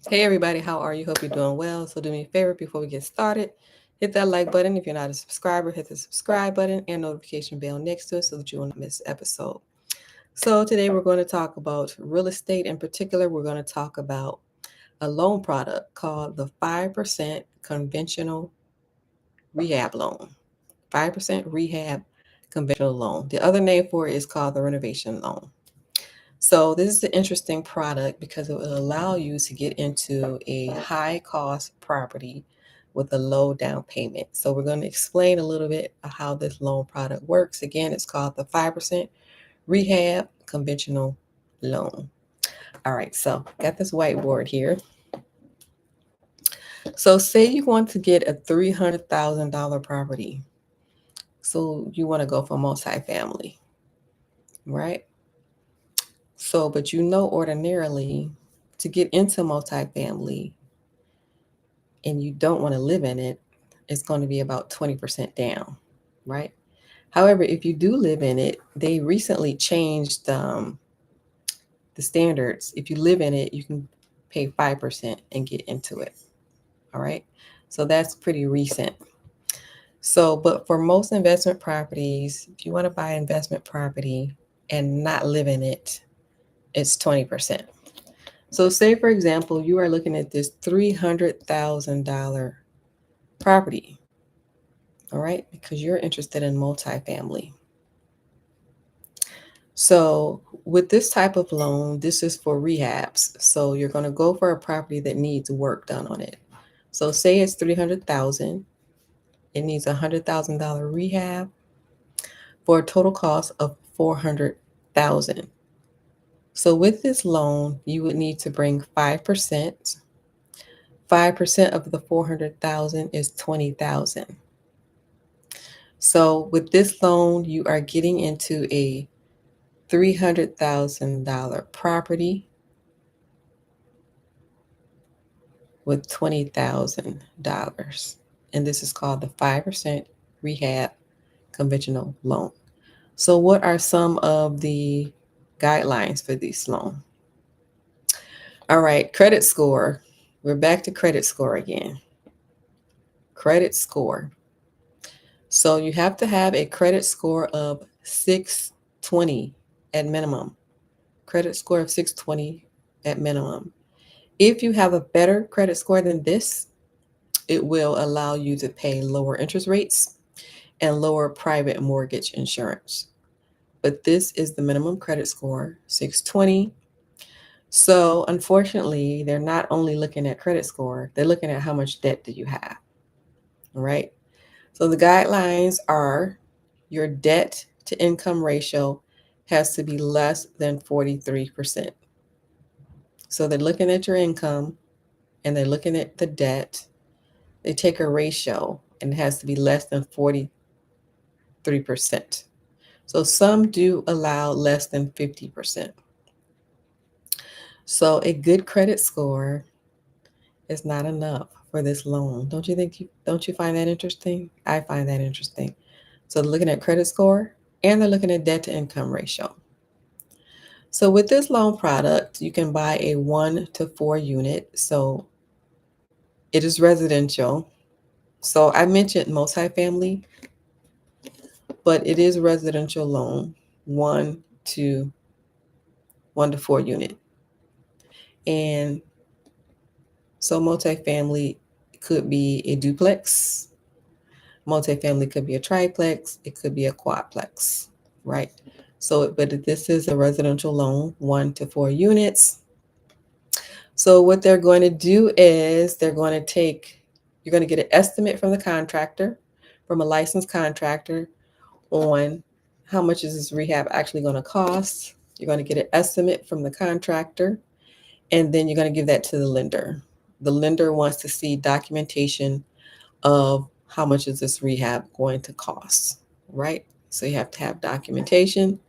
Hey everybody, how are you? Hope you're doing well. So do me a favor before we get started. Hit that like button. If you're not a subscriber, hit the subscribe button and notification bell next to it so that you will not miss an episode. So today we're going to talk about real estate. In particular, we're going to talk about a loan product called the 5% conventional rehab loan. 5% rehab conventional loan. The other name for it is called the renovation loan. So this is an interesting product because it will allow you to get into a high cost property with a low down payment. So we're going to explain a little bit of how this loan product works. Again, it's called the 5% rehab conventional loan. All right, so got this whiteboard here. So say you want to get a $300,000 property. So you want to go for multifamily, right? So, but you know, ordinarily to get into multifamily and you don't want to live in it, it's going to be about 20% down, right? However, if you do live in it, they recently changed the standards. If you live in it, you can pay 5% and get into it, all right? So that's pretty recent. So, but for most investment properties, if you want to buy investment property and not live in it, it's 20%. So, say for example, you are looking at this $300,000 property, all right, because you're interested in multifamily. So, with this type of loan, this is for rehabs. So, you're going to go for a property that needs work done on it. So, say it's 300,000, it needs $100,000 rehab for a total cost of 400,000. So, with this loan, you would need to bring 5%. 5% of the 400,000 is 20,000. So with this loan, you are getting into a $300,000 property with $20,000. And this is called the 5% rehab conventional loan. So what are some of the guidelines for this loan? All right, credit score. We're back to credit score again. Credit score. So you have to have a credit score of 620 at minimum. Credit score of 620 at minimum. If you have a better credit score than this, it will allow you to pay lower interest rates and lower private mortgage insurance. But this is the minimum credit score, 620. So unfortunately, they're not only looking at credit score, they're looking at how much debt do you have, right? So the guidelines are your debt to income ratio has to be less than 43%. So they're looking at your income and they're looking at the debt. They take a ratio and it has to be less than 43%. So some do allow less than 50%. So a good credit score is not enough for this loan. Don't you find that interesting? I find that interesting. So they're looking at credit score and they're looking at debt to income ratio. So with this loan product, you can buy a 1 to 4 unit. So it is residential. So I mentioned multifamily, but it is residential loan, one to 1 to 4 unit. And so multifamily could be a duplex, multifamily could be a triplex, it could be a quadplex, right? So, but this is a residential loan, 1 to 4 units. So what they're going to do is you're going to get an estimate from the contractor, from a licensed contractor on how much is this rehab actually going to cost. You're going to get an estimate from the contractor, and then you're going to give that to the lender. The lender wants to see documentation of how much is this rehab going to cost, right? So you have to have documentation.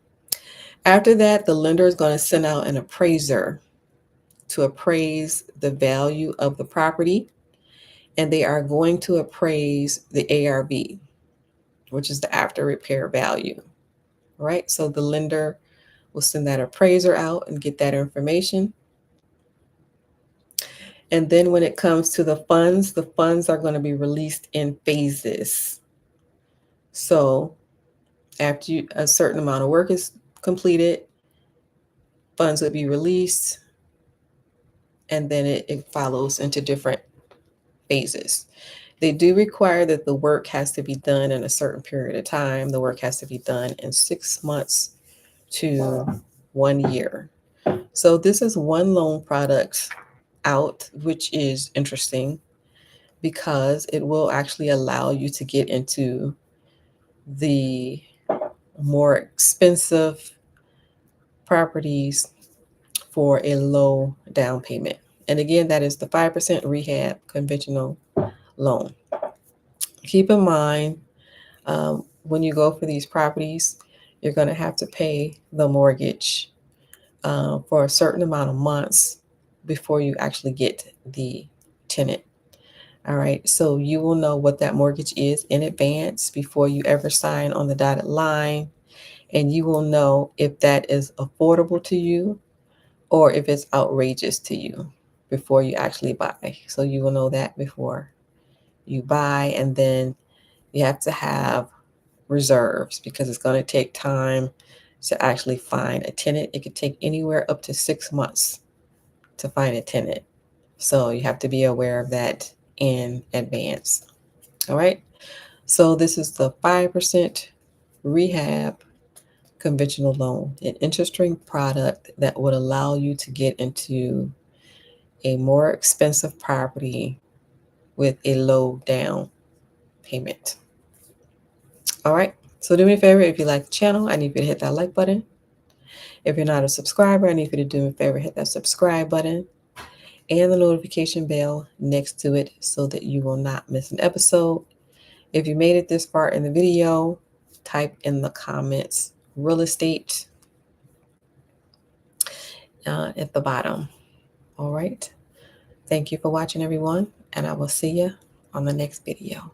After that, the lender is going to send out an appraiser to appraise the value of the property, and they are going to appraise the ARV, which is the after repair value, right? So the lender will send that appraiser out and get that information. And then when it comes to the funds are going to be released in phases. So after a certain amount of work is completed, funds would be released, and then it follows into different phases. They do require that the work has to be done in a certain period of time. The work has to be done in 6 months to 1 year. So this is one loan product out, which is interesting because it will actually allow you to get into the more expensive properties for a low down payment. And again, that is the 5% rehab conventional loan. Keep in mind, when you go for these properties, you're going to have to pay the mortgage for a certain amount of months before you actually get the tenant. All right, so you will know what that mortgage is in advance before you ever sign on the dotted line, and you will know if that is affordable to you or if it's outrageous to you before you actually buy. So you will know that before you buy, and then you have to have reserves because it's going to take time to actually find a tenant. It could take anywhere up to 6 months to find a tenant. So you have to be aware of that in advance. All right. So this is the 5% rehab conventional loan, an interesting product that would allow you to get into a more expensive property with a low down payment. All right. So do me a favor, if you like the channel, I need you to hit that like button. If you're not a subscriber, I need you to do me a favor, hit that subscribe button and the notification bell next to it so that you will not miss an episode. If you made it this far in the video, type in the comments real estate at the bottom. All right. Thank you for watching, everyone, and I will see you on the next video.